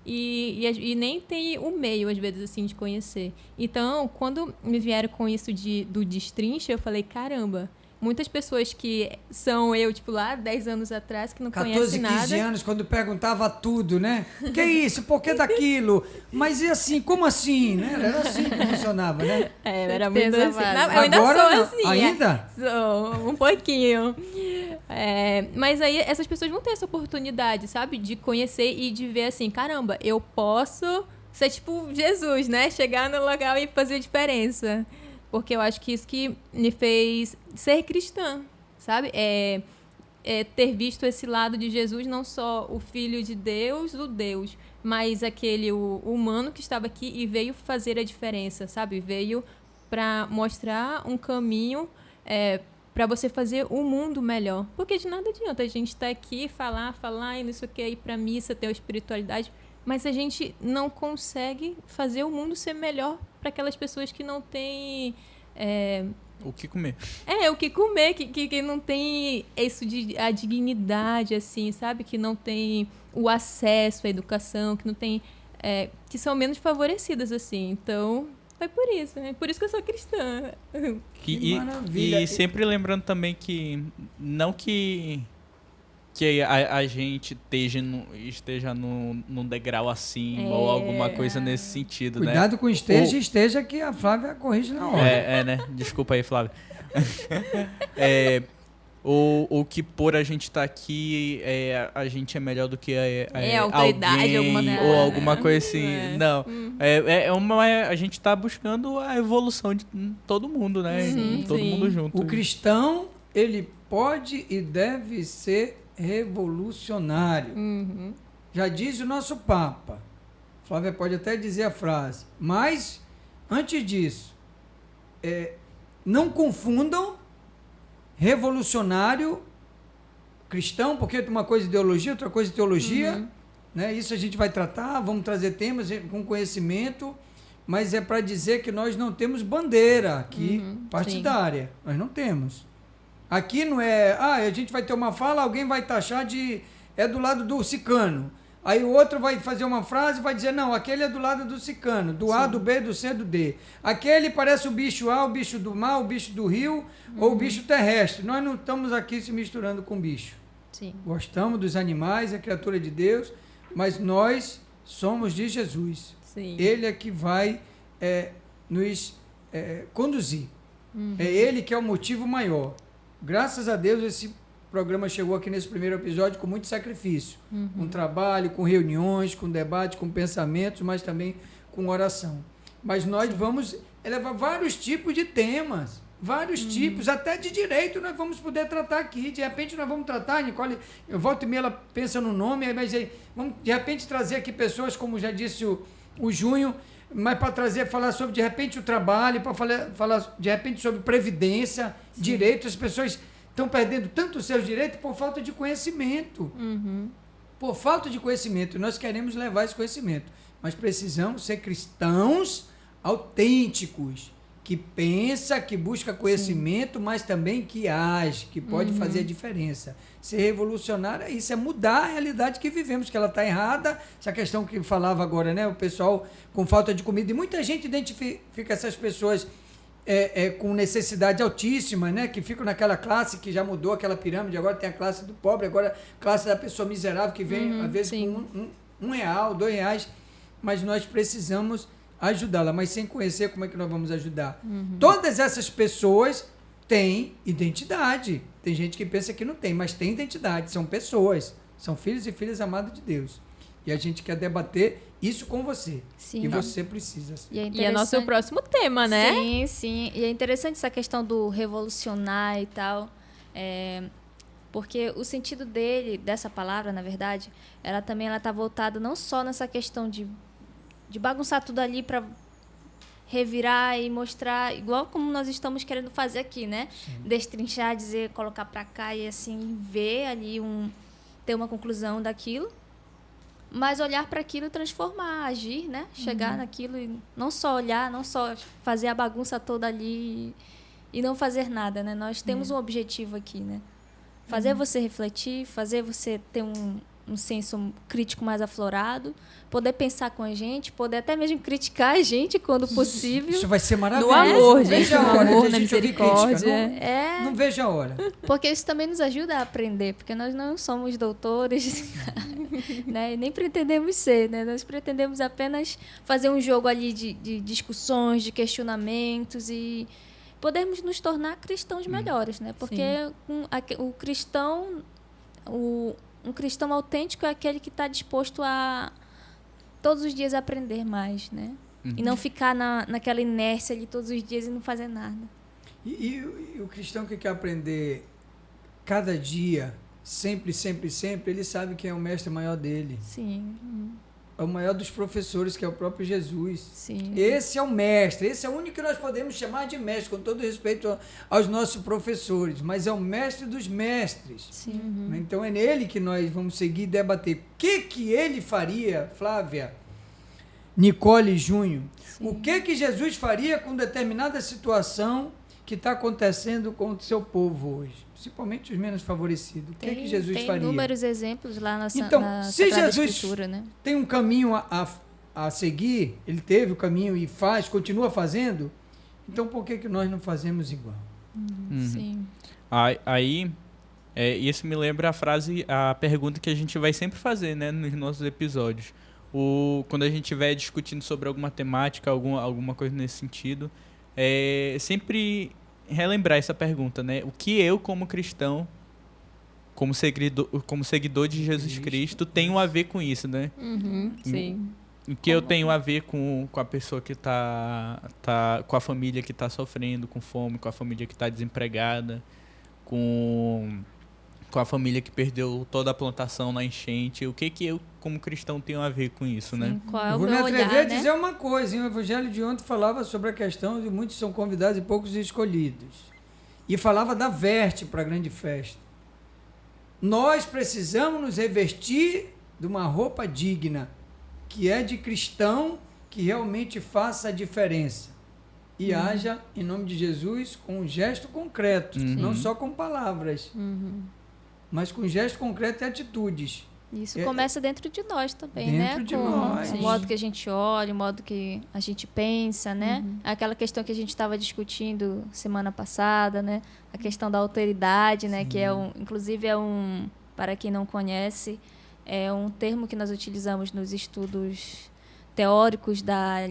[SPEAKER 3] E nem tem o meio, às vezes, assim, de conhecer. Então, quando me vieram com isso do Destrincha, eu falei, caramba, muitas pessoas que são eu, tipo, lá 10 anos atrás, que não conhecem nada.
[SPEAKER 1] 14, 15 anos, quando perguntava tudo, né? Que isso? Por que daquilo? Mas e assim? Como assim? Né? Era assim que funcionava, né?
[SPEAKER 3] Era muito assim. Não, eu ainda
[SPEAKER 1] Agora,
[SPEAKER 3] sou
[SPEAKER 1] não.
[SPEAKER 3] assim.
[SPEAKER 1] Ainda?
[SPEAKER 3] Sou, um pouquinho. Mas aí essas pessoas vão ter essa oportunidade, sabe? De conhecer e de ver assim, caramba, eu posso ser tipo Jesus, né? Chegar no local e fazer a diferença. Porque eu acho que isso que me fez ser cristã, sabe? Ter visto esse lado de Jesus, não só o Filho de Deus, o Deus, mas aquele o humano que estava aqui e veio fazer a diferença, sabe? Veio para mostrar um caminho para você fazer o mundo melhor. Porque de nada adianta a gente estar aqui, falar e não sei o que, ir para missa, ter a espiritualidade, mas a gente não consegue fazer o mundo ser melhor para aquelas pessoas que não têm...
[SPEAKER 4] O que comer.
[SPEAKER 3] o que comer, que não tem a dignidade, assim, sabe? Que não tem o acesso à educação, que não tem... que são menos favorecidas, assim. Então, foi por isso. É por isso que eu sou cristã.
[SPEAKER 1] Que maravilha.
[SPEAKER 4] E sempre lembrando também que não que a gente esteja num degrau acima ou alguma coisa nesse sentido, né?
[SPEAKER 1] Cuidado com esteja que a Flávia corrige na hora.
[SPEAKER 4] Né? Desculpa aí, Flávia. Ou que por a gente estar aqui, a gente é melhor do que
[SPEAKER 3] autoridade,
[SPEAKER 4] alguém, ou alguma coisa assim. Não. A gente está buscando a evolução de todo mundo, né? Todo mundo junto.
[SPEAKER 1] O cristão, ele pode e deve ser revolucionário. Já diz o nosso Papa. Flávia pode até dizer a frase. Mas, antes disso, não confundam revolucionário cristão, porque uma coisa é ideologia, outra coisa é teologia. Né? Isso a gente vai tratar, vamos trazer temas com conhecimento, mas é para dizer que nós não temos bandeira aqui partidária. Sim. Nós não temos. Aqui não a gente vai ter uma fala, alguém vai taxar do lado do cicano. Aí o outro vai fazer uma frase e vai dizer, não, aquele é do lado do cicano, do A, do B, do C, do D. Aquele parece o bicho A, o bicho do mar, o bicho do rio ou o bicho terrestre. Nós não estamos aqui se misturando com bicho.
[SPEAKER 2] Sim.
[SPEAKER 1] Gostamos dos animais, é criatura de Deus, mas nós somos de Jesus.
[SPEAKER 3] Sim.
[SPEAKER 1] Ele é que vai nos conduzir. É ele que é o motivo maior. Graças a Deus esse programa chegou aqui nesse primeiro episódio com muito sacrifício, com trabalho, com reuniões, com debate, com pensamentos, mas também com oração. Mas nós vamos elevar vários tipos de temas, vários tipos, até de direito nós vamos poder tratar aqui. De repente nós vamos tratar, Nicole, eu volto e meia, ela pensa no nome, mas aí vamos de repente trazer aqui pessoas, como já disse o Junho, mas para falar sobre, de repente, o trabalho, para falar, de repente, sobre previdência, direitos. As pessoas estão perdendo tanto os seus direitos por falta de conhecimento. Por falta de conhecimento. Nós queremos levar esse conhecimento, mas precisamos ser cristãos autênticos, que pensa, que busca conhecimento, mas também que age, que pode fazer a diferença. Ser revolucionário é isso, é mudar a realidade que vivemos, que ela está errada. Essa questão que falava agora, né? O pessoal com falta de comida, e muita gente identifica essas pessoas com necessidade altíssima, né? Que ficam naquela classe que já mudou aquela pirâmide, agora tem a classe do pobre, agora a classe da pessoa miserável que vem, às vezes, com R$1, R$2, mas nós precisamos ajudá-la, mas sem conhecer como é que nós vamos ajudar. Todas essas pessoas têm identidade. Tem gente que pensa que não tem, mas tem identidade, são pessoas, são filhos e filhas amados de Deus. E a gente quer debater isso com você.
[SPEAKER 2] Sim.
[SPEAKER 1] E você precisa.
[SPEAKER 3] E é nosso próximo tema, né?
[SPEAKER 2] Sim, sim. E é interessante essa questão do revolucionar e tal. Porque o sentido dessa palavra, na verdade, ela tá voltada não só nessa questão de bagunçar tudo ali para revirar e mostrar, igual como nós estamos querendo fazer aqui, né? Destrinchar, dizer, colocar para cá e assim ver ali ter uma conclusão daquilo, mas olhar para aquilo e transformar, agir, né? Chegar naquilo e não só olhar, não só fazer a bagunça toda ali e não fazer nada, né? Nós temos um objetivo aqui, né? Fazer você refletir, fazer você ter um senso crítico mais aflorado, poder pensar com a gente, poder até mesmo criticar a gente quando possível.
[SPEAKER 1] Isso vai ser maravilhoso.
[SPEAKER 3] No amor,
[SPEAKER 1] Não
[SPEAKER 3] gente,
[SPEAKER 1] vejo a
[SPEAKER 3] no
[SPEAKER 1] hora de
[SPEAKER 3] amor,
[SPEAKER 1] a
[SPEAKER 3] na
[SPEAKER 1] gente ouvir
[SPEAKER 3] misericórdia.
[SPEAKER 1] crítica. Não vejo a hora.
[SPEAKER 2] Porque isso também nos ajuda a aprender, porque nós não somos doutores, né? E nem pretendemos ser, né? Nós pretendemos apenas fazer um jogo ali de discussões, de questionamentos e podermos nos tornar cristãos melhores, né? Porque o cristão, um cristão autêntico é aquele que está disposto a todos os dias aprender mais, né? E não ficar naquela inércia ali todos os dias e não fazer nada.
[SPEAKER 1] E o cristão que quer aprender cada dia, sempre, sempre, sempre, ele sabe quem é o mestre maior dele.
[SPEAKER 2] Sim.
[SPEAKER 1] É o maior dos professores, que é o próprio Jesus.
[SPEAKER 2] Sim.
[SPEAKER 1] Esse é o mestre, esse é o único que nós podemos chamar de mestre, com todo respeito aos nossos professores, mas é o mestre dos mestres.
[SPEAKER 2] Sim.
[SPEAKER 1] Então é nele que nós vamos seguir e debater. O que ele faria, Flávia, Nicole e Junho?
[SPEAKER 2] Sim.
[SPEAKER 1] O que Jesus faria com determinada situação que está acontecendo com o seu povo hoje? Principalmente os menos favorecidos. O que Jesus faria?
[SPEAKER 2] Tem inúmeros exemplos lá na
[SPEAKER 1] Então, se
[SPEAKER 2] Sagrada
[SPEAKER 1] Jesus
[SPEAKER 2] Escritura, né?
[SPEAKER 1] tem um caminho a seguir, ele teve o caminho e faz, continua fazendo, então por que nós não fazemos igual?
[SPEAKER 2] Sim.
[SPEAKER 4] Aí, isso me lembra a pergunta que a gente vai sempre fazer, né, nos nossos episódios. Quando a gente estiver discutindo sobre alguma temática, alguma coisa nesse sentido, sempre relembrar essa pergunta, né? O que eu, como cristão, como seguidor de Jesus Cristo, tenho a ver com isso, né?
[SPEAKER 3] Sim.
[SPEAKER 4] O que eu tenho a ver com a pessoa que tá com a família que está sofrendo com fome, com a família que está desempregada, com a família que perdeu toda a plantação na enchente. O que eu, como cristão, tenho a ver com isso, né?
[SPEAKER 2] Qual é
[SPEAKER 1] Eu
[SPEAKER 2] o
[SPEAKER 1] vou me
[SPEAKER 2] meu
[SPEAKER 1] atrever
[SPEAKER 2] olhar,
[SPEAKER 1] a dizer uma coisa, hein? O Evangelho de ontem falava sobre a questão de muitos são convidados e poucos escolhidos. E falava da veste para a grande festa. Nós precisamos nos revestir de uma roupa digna, que é de cristão, que realmente faça a diferença. E haja, em nome de Jesus, com um gesto concreto, não só com palavras, mas com gesto concreto e atitudes.
[SPEAKER 2] Isso começa dentro de nós também,
[SPEAKER 1] Dentro
[SPEAKER 2] né?
[SPEAKER 1] de
[SPEAKER 2] Com
[SPEAKER 1] nós.
[SPEAKER 2] o modo que a gente olha, o modo que a gente pensa, né? Aquela questão que a gente estava discutindo semana passada, né? A questão da alteridade, né? Que inclusive para quem não conhece, é um termo que nós utilizamos nos estudos teóricos da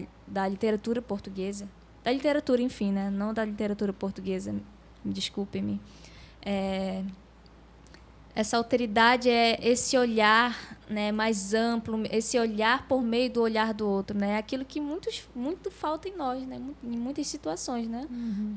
[SPEAKER 2] literatura portuguesa. Da literatura, enfim, né? Não da literatura portuguesa, desculpe-me. Essa alteridade é esse olhar, né, mais amplo, esse olhar por meio do olhar do outro, né? Aquilo que muito falta em nós, né? Em muitas situações, né?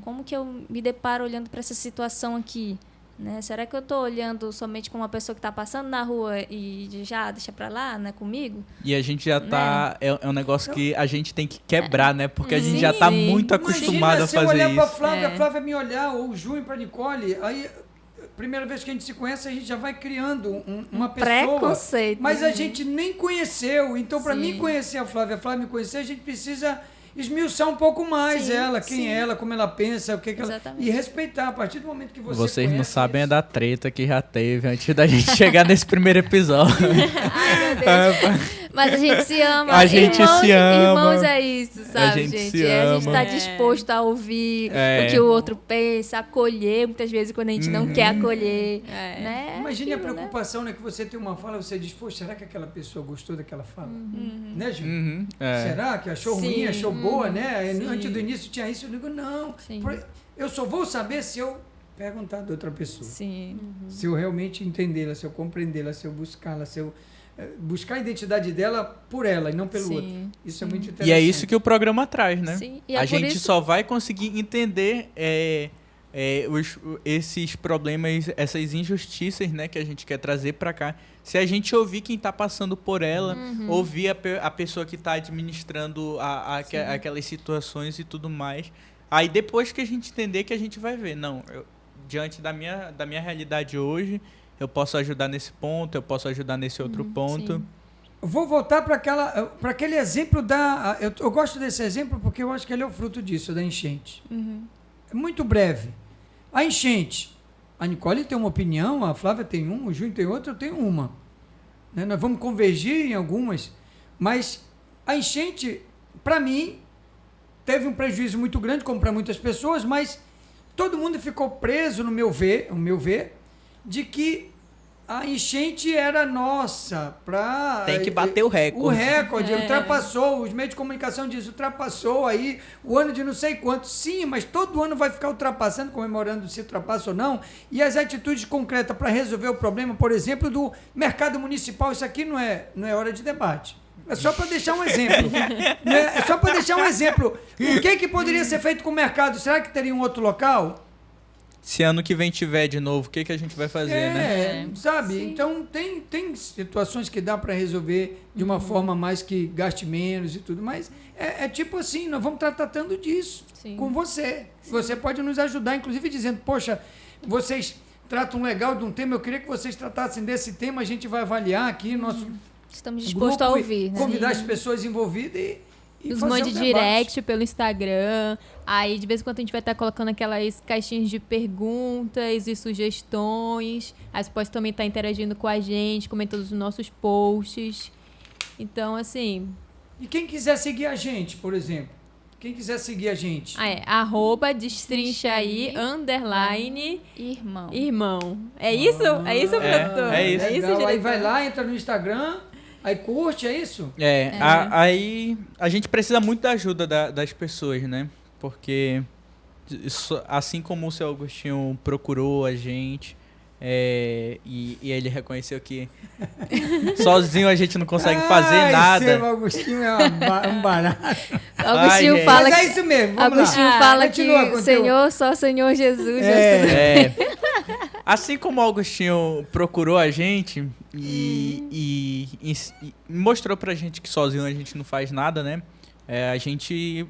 [SPEAKER 2] Como que eu me deparo olhando para essa situação aqui, né? Será que eu estou olhando somente como uma pessoa que está passando na rua e já deixa para lá, né, comigo?
[SPEAKER 4] E a gente já tá... É um negócio que a gente tem que quebrar, né? Porque a gente já tá muito acostumado a fazer
[SPEAKER 1] isso. Imagina se eu olhar para
[SPEAKER 4] isso.
[SPEAKER 1] Flávia, a Flávia me olhar, ou o Júnior para Nicole, aí... Primeira vez que a gente se conhece, a gente já vai criando uma pessoa.
[SPEAKER 2] Preconceito.
[SPEAKER 1] Mas a gente nem conheceu. Então, para mim conhecer a Flávia me conhecer, a gente precisa esmiuçar um pouco mais ela, quem é ela, como ela pensa, o que ela...
[SPEAKER 2] Exatamente.
[SPEAKER 1] E respeitar. A partir do momento que você
[SPEAKER 4] Vocês não
[SPEAKER 1] conhece
[SPEAKER 4] sabem
[SPEAKER 1] isso.
[SPEAKER 4] da treta que já teve antes da gente chegar nesse primeiro episódio.
[SPEAKER 2] Ai, meu Deus. Mas a gente se ama.
[SPEAKER 4] A gente se ama.
[SPEAKER 2] Irmãos é isso, sabe,
[SPEAKER 4] gente se
[SPEAKER 2] A gente
[SPEAKER 4] ama.
[SPEAKER 2] tá disposto a ouvir o que o outro pensa, acolher, muitas vezes quando a gente não quer acolher. Né?
[SPEAKER 1] Imagine
[SPEAKER 2] Aquilo,
[SPEAKER 1] a preocupação, né? Que você tem uma fala, você diz, pô, será que aquela pessoa gostou daquela fala? Né, Júlio? Será que achou ruim, achou boa, né? Antes do início tinha isso, eu digo, não.
[SPEAKER 2] Sim.
[SPEAKER 1] Eu só vou saber se eu perguntar de outra pessoa.
[SPEAKER 2] Sim.
[SPEAKER 1] Se eu realmente entendê-la, se eu compreendê-la, se eu buscá-la, se eu buscar a identidade dela por ela e não pelo outro. Isso é muito interessante.
[SPEAKER 4] E é isso que o programa traz, né?
[SPEAKER 2] Sim. E
[SPEAKER 4] A
[SPEAKER 2] por
[SPEAKER 4] gente
[SPEAKER 2] isso...
[SPEAKER 4] só vai conseguir entender esses problemas, essas injustiças, né, que a gente quer trazer para cá. Se a gente ouvir quem está passando por ela, ouvir a pessoa que está administrando aquelas situações e tudo mais, aí depois que a gente entender que a gente vai ver, não, diante da minha realidade hoje, eu posso ajudar nesse ponto, eu posso ajudar nesse outro ponto.
[SPEAKER 3] sim.
[SPEAKER 1] Vou voltar para aquele exemplo da... Eu gosto desse exemplo porque eu acho que ele é o fruto disso, da enchente. É muito breve. A enchente. A Nicole tem uma opinião, a Flávia tem uma, o Júnior tem outra, eu tenho uma. Né? Nós vamos convergir em algumas, mas a enchente, para mim, teve um prejuízo muito grande, como para muitas pessoas, mas todo mundo ficou preso, no meu ver, de que a enchente era nossa.
[SPEAKER 4] Tem que bater o recorde.
[SPEAKER 1] O recorde, ultrapassou, os meios de comunicação dizem, ultrapassou aí o ano de não sei quanto. Sim, mas todo ano vai ficar ultrapassando, comemorando se ultrapassa ou não. E as atitudes concretas para resolver o problema, por exemplo, do mercado municipal, isso aqui não é hora de debate. É só para deixar um exemplo. É só para deixar um exemplo. O que poderia ser feito com o mercado? Será que teria um outro local?
[SPEAKER 4] Se ano que vem tiver de novo, o que a gente vai fazer, né?
[SPEAKER 1] Sabe?
[SPEAKER 2] Sim.
[SPEAKER 1] Então, tem situações que dá para resolver de uma forma mais que gaste menos e tudo, mas é tipo assim, nós vamos estar tratando disso com você. Sim. Você pode nos ajudar, inclusive dizendo, poxa, vocês tratam legal de um tema, eu queria que vocês tratassem desse tema, a gente vai avaliar aqui nosso
[SPEAKER 2] Estamos dispostos a ouvir, né?
[SPEAKER 1] Convidar as pessoas envolvidas e
[SPEAKER 3] Nos
[SPEAKER 1] fazer
[SPEAKER 3] mande
[SPEAKER 1] um debate.
[SPEAKER 3] direct pelo Instagram. Aí, de vez em quando, a gente vai estar colocando aquelas caixinhas de perguntas e sugestões. Aí você pode também estar interagindo com a gente, comentando os nossos posts. Então, assim...
[SPEAKER 1] E quem quiser seguir a gente, por exemplo? Quem quiser seguir a gente?
[SPEAKER 3] @destrinchaí _irmão. É isso? É isso, produtor?
[SPEAKER 4] É isso.
[SPEAKER 3] É isso,
[SPEAKER 1] Legal. Aí
[SPEAKER 3] diretor?
[SPEAKER 1] vai lá, entra no Instagram, aí curte, é isso?
[SPEAKER 4] Aí a gente precisa muito da ajuda das pessoas, né? Porque assim como o seu Agostinho procurou a gente, e ele reconheceu que sozinho a gente não consegue fazer nada.
[SPEAKER 1] Seu Agostinho é um barato.
[SPEAKER 2] Agostinho fala
[SPEAKER 1] Mas é
[SPEAKER 2] que...
[SPEAKER 1] isso mesmo, vamos
[SPEAKER 2] Agostinho
[SPEAKER 1] lá.
[SPEAKER 2] fala
[SPEAKER 1] Continua com
[SPEAKER 2] que
[SPEAKER 1] o
[SPEAKER 2] Senhor, só Senhor Jesus.
[SPEAKER 4] Assim como o Agostinho procurou a gente e mostrou pra gente que sozinho a gente não faz nada, né? A gente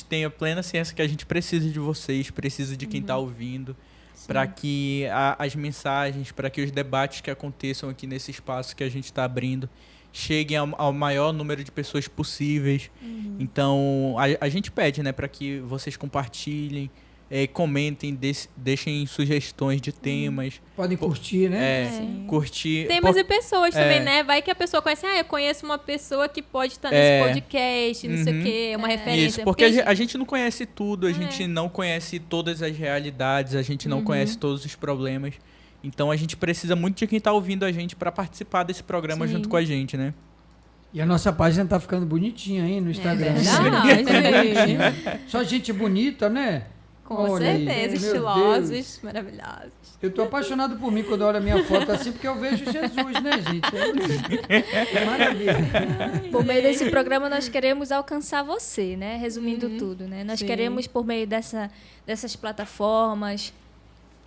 [SPEAKER 4] tem a plena ciência que a gente precisa de vocês, precisa de quem tá ouvindo, para que as mensagens, para que os debates que aconteçam aqui nesse espaço que a gente está abrindo cheguem ao maior número de pessoas possíveis. Então, a gente pede, né, para que vocês compartilhem, comentem, deixem sugestões de temas.
[SPEAKER 1] Podem curtir, né?
[SPEAKER 4] Curtir.
[SPEAKER 3] Temas e pessoas também, né? Vai que a pessoa conhece, eu conheço uma pessoa que pode estar nesse podcast, não sei o quê, é uma referência.
[SPEAKER 4] Isso, porque a gente não conhece tudo, a gente não conhece todas as realidades, a gente não conhece todos os problemas. Então a gente precisa muito de quem está ouvindo a gente para participar desse programa junto com a gente, né?
[SPEAKER 1] E a nossa página tá ficando bonitinha aí no Instagram.
[SPEAKER 3] Verdade.
[SPEAKER 1] Só gente bonita, né?
[SPEAKER 3] Com
[SPEAKER 1] Olha aí,
[SPEAKER 3] certeza,
[SPEAKER 1] meu
[SPEAKER 3] estilosos,
[SPEAKER 1] Deus.
[SPEAKER 3] maravilhosos.
[SPEAKER 1] Eu tô apaixonado por mim quando eu olho a minha foto assim, porque eu vejo Jesus, né, gente? É maravilha.
[SPEAKER 2] Por meio desse programa, nós queremos alcançar você, né? Resumindo tudo, né? Nós queremos, por meio dessas plataformas,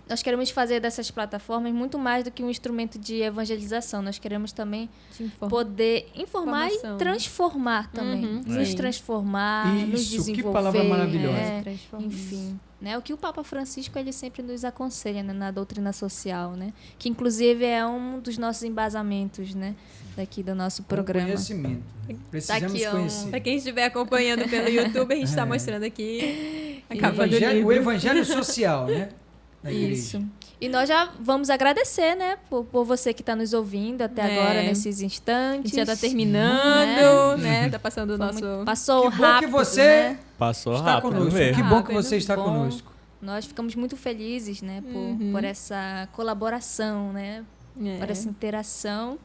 [SPEAKER 2] nós queremos fazer dessas plataformas muito mais do que um instrumento de evangelização. Nós queremos também poder informar
[SPEAKER 3] Informação.
[SPEAKER 2] e transformar também. Nos transformar, nos
[SPEAKER 1] Isso,
[SPEAKER 2] desenvolver.
[SPEAKER 1] que palavra maravilhosa.
[SPEAKER 2] Enfim. Né? O que o Papa Francisco ele sempre nos aconselha, né? Na doutrina social, né? Que inclusive é um dos nossos embasamentos, né? Daqui do nosso programa.
[SPEAKER 1] Conhecimento. Precisamos
[SPEAKER 2] Daqui a
[SPEAKER 1] conhecer.
[SPEAKER 3] Para quem estiver acompanhando pelo YouTube, a gente está mostrando aqui a capa do
[SPEAKER 1] O
[SPEAKER 3] livro.
[SPEAKER 1] evangelho social, né? Da igreja.
[SPEAKER 2] Isso. E nós já vamos agradecer, né? Por você que está nos ouvindo até agora, nesses
[SPEAKER 3] A
[SPEAKER 2] instantes.
[SPEAKER 3] gente já está terminando, né? Tá passando o nosso...
[SPEAKER 2] Passou
[SPEAKER 1] Que bom
[SPEAKER 2] rápido,
[SPEAKER 1] que você
[SPEAKER 2] né?
[SPEAKER 4] Passou
[SPEAKER 1] está
[SPEAKER 4] rápido
[SPEAKER 1] conosco.
[SPEAKER 4] mesmo.
[SPEAKER 1] Que bom que
[SPEAKER 3] Rápido.
[SPEAKER 1] você está
[SPEAKER 2] Bom.
[SPEAKER 1] conosco.
[SPEAKER 2] Nós ficamos muito felizes, né? Por essa colaboração, né? Por essa interação.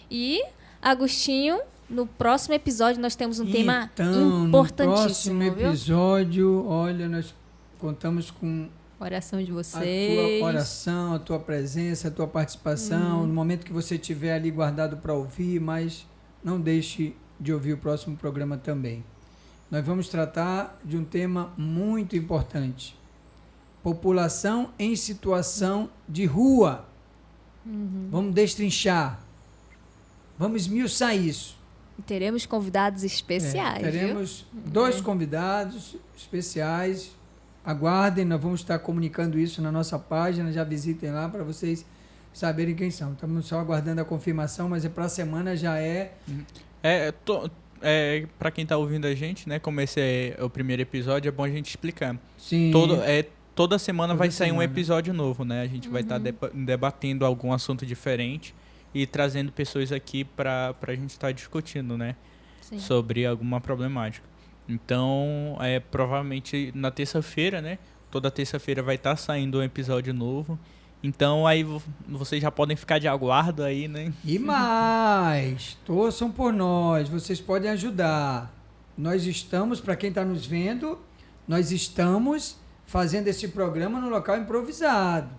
[SPEAKER 2] E, Agostinho, no próximo episódio nós temos um tema
[SPEAKER 1] Então,
[SPEAKER 2] importantíssimo,
[SPEAKER 1] no próximo
[SPEAKER 2] viu?
[SPEAKER 1] episódio, olha, nós contamos com
[SPEAKER 3] Oração de
[SPEAKER 1] a
[SPEAKER 3] vocês.
[SPEAKER 1] tua oração, a tua presença, a tua participação, no momento que você estiver ali guardado para ouvir, mas não deixe de ouvir o próximo programa também. Nós vamos tratar de um tema muito importante. população em situação de rua. Vamos destrinchar. Vamos esmiuçar isso.
[SPEAKER 2] E teremos convidados especiais, viu?
[SPEAKER 1] Teremos 2 convidados especiais. Aguardem, nós vamos estar comunicando isso na nossa página. Já visitem lá para vocês saberem quem são. Estamos só aguardando a confirmação, mas para a semana já é.
[SPEAKER 4] Para quem tá ouvindo a gente, né? Como esse é o primeiro episódio, é bom a gente explicar.
[SPEAKER 1] Sim.
[SPEAKER 4] Toda semana vai sair um
[SPEAKER 1] semana.
[SPEAKER 4] episódio novo, né? A gente vai estar debatendo algum assunto diferente e trazendo pessoas aqui para a gente estar discutindo, né?
[SPEAKER 2] Sim.
[SPEAKER 4] Sobre alguma problemática. Então, provavelmente na terça-feira, né? Toda terça-feira vai estar saindo um episódio novo. Então, aí vocês já podem ficar de aguardo aí, né?
[SPEAKER 1] E mais, torçam por nós, vocês podem ajudar. Nós estamos, para quem está nos vendo, nós estamos fazendo esse programa no local improvisado.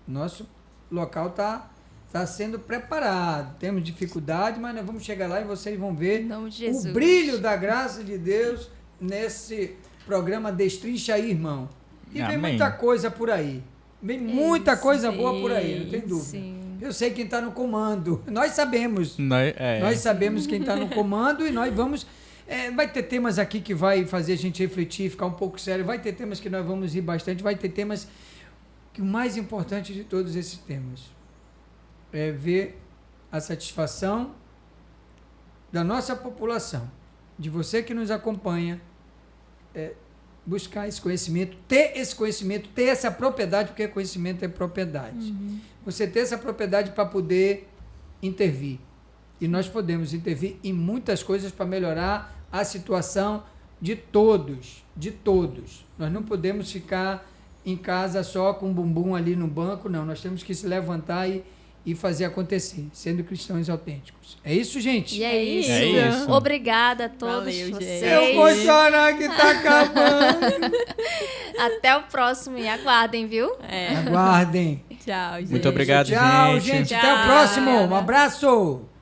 [SPEAKER 1] Nosso local está sendo preparado. Temos dificuldade, mas nós vamos chegar lá e vocês vão ver
[SPEAKER 2] Em nome de Jesus.
[SPEAKER 1] o brilho da graça de Deus nesse programa Destrincha aí, irmão. E vem
[SPEAKER 4] Amém.
[SPEAKER 1] muita coisa por aí. Vem muita coisa boa por aí, não tem dúvida.
[SPEAKER 2] Sim.
[SPEAKER 1] Eu sei quem está no comando. Nós sabemos. Nós sabemos quem está no comando e nós vamos... vai ter temas aqui que vai fazer a gente refletir, ficar um pouco sério. Vai ter temas que nós vamos rir bastante. Vai ter temas que o mais importante de todos esses temas é ver a satisfação da nossa população, de você que nos acompanha, buscar esse conhecimento, ter essa propriedade, porque conhecimento é propriedade. Você ter essa propriedade para poder intervir. E nós podemos intervir em muitas coisas para melhorar a situação de todos, de todos. Nós não podemos ficar em casa só com o bumbum ali no banco, não. Nós temos que se levantar e fazer acontecer, sendo cristãos autênticos. É isso, gente?
[SPEAKER 2] E é isso.
[SPEAKER 4] É isso.
[SPEAKER 2] Obrigada a todos
[SPEAKER 3] Valeu,
[SPEAKER 2] vocês.
[SPEAKER 3] gente.
[SPEAKER 1] Eu vou chorar que tá acabando.
[SPEAKER 2] Até o próximo e aguardem, viu?
[SPEAKER 1] Aguardem.
[SPEAKER 3] Tchau, gente.
[SPEAKER 4] Muito obrigado,
[SPEAKER 1] Tchau,
[SPEAKER 4] gente.
[SPEAKER 1] gente. Até o
[SPEAKER 3] Tchau.
[SPEAKER 1] próximo. Um abraço.